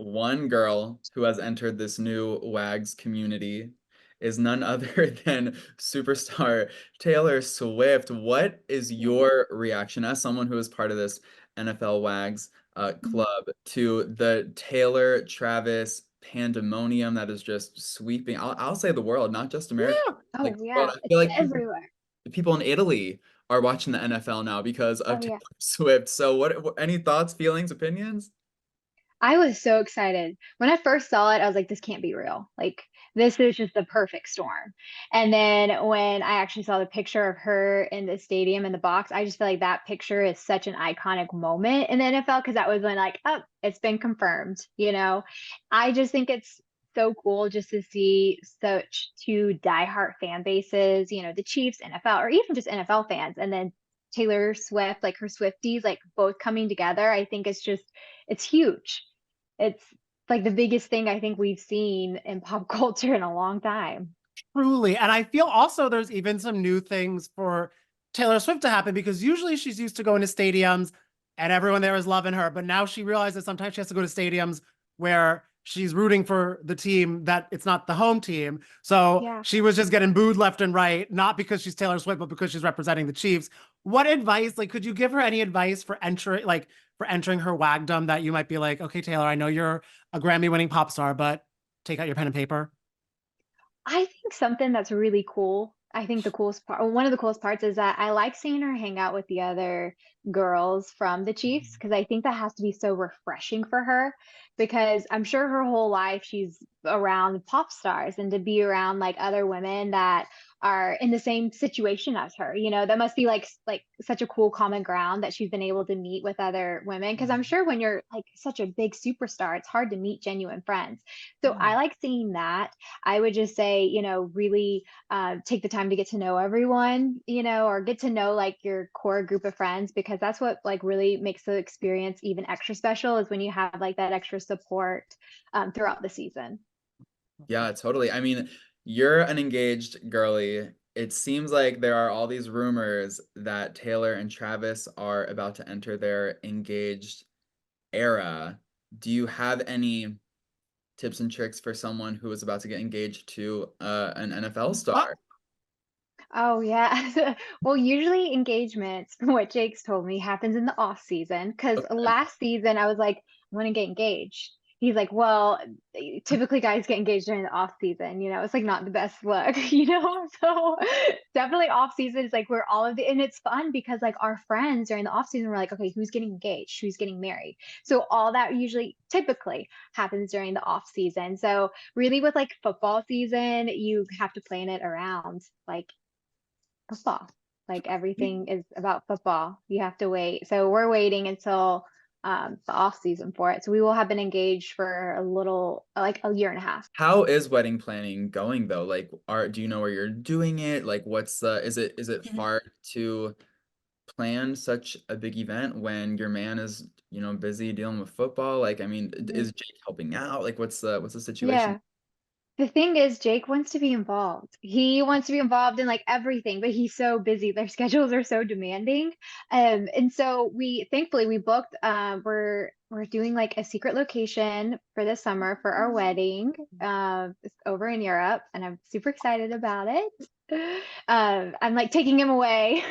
one girl who has entered this new WAGs community is none other than superstar Taylor Swift. What is your reaction as someone who is part of this NFL WAGs club to the Taylor Travis pandemonium that is just sweeping? I'll say the world, not just America, Yeah. like Oh the world. yeah, I it's feel like everywhere. people in Italy are watching the NFL now because of Oh Taylor yeah. Swift. So any thoughts, feelings, opinions? I was so excited. When I first saw it, I was like, this can't be real. Like, this is just the perfect storm. And then when I actually saw the picture of her in the stadium in the box, I just feel like that picture is such an iconic moment in the NFL because that was when, like, oh, it's been confirmed, you know? I just think it's so cool just to see such two diehard fan bases, the Chiefs, NFL, or even just NFL fans. And then Taylor Swift, like her Swifties, like both coming together. I think it's huge. It's like the biggest thing I think we've seen in pop culture in a long time. Truly. And I feel also there's even some new things for Taylor Swift to happen because usually she's used to going to stadiums and everyone there is loving her. But now she realizes sometimes she has to go to stadiums where she's rooting for the team that it's not the home team. So Yeah. she was just getting booed left and right, not because she's Taylor Swift, but because she's representing the Chiefs. What advice, like, could you give her any advice for entering her wagdom that you might be like, okay, Taylor, I know you're a Grammy winning pop star, but take out your pen and paper? I think something that's really cool. I think the coolest part, or one of the coolest parts is that I like seeing her hang out with the other girls from the Chiefs because I think that has to be so refreshing for her because I'm sure her whole life she's around pop stars and to be around like other women that are in the same situation as her, that must be like such a cool common ground that she's been able to meet with other women because I'm sure when you're like such a big superstar, it's hard to meet genuine friends. So I like seeing that. I would just say, really take the time to get to know everyone, or get to know like your core group of friends because that's what like really makes the experience even extra special is when you have like that extra support throughout the season. Yeah, totally. I mean, you're an engaged girly. It seems like there are all these rumors that Taylor and Travis are about to enter their engaged era. Do you have any tips and tricks for someone who is about to get engaged to an NFL star? Oh yeah. Well, usually engagements, from what Jake's told me, happens in the off season. Because last season I was like, I want to get engaged. He's like, well, typically guys get engaged during the off season. It's like not the best look, So definitely off season is like where all of the and it's fun because like our friends during the off season we're like, okay, who's getting engaged? Who's getting married? So all that usually typically happens during the off season. So really with like football season, you have to plan it around like football. Like everything is about football. You have to wait. So we're waiting until the off season for it. So we will have been engaged for a little, like a year and a half. How is wedding planning going though? Like, do you know where you're doing it? Like, is it hard to plan such a big event when your man is, busy dealing with football? Like, I mean, Mhm. is Jake helping out? Like, what's the situation? Yeah. The thing is, Jake wants to be involved. He wants to be involved in like everything, but he's so busy. Their schedules are so demanding. And so thankfully we booked we're doing like a secret location for this summer for our wedding. It's over in Europe and I'm super excited about it. I'm like taking him away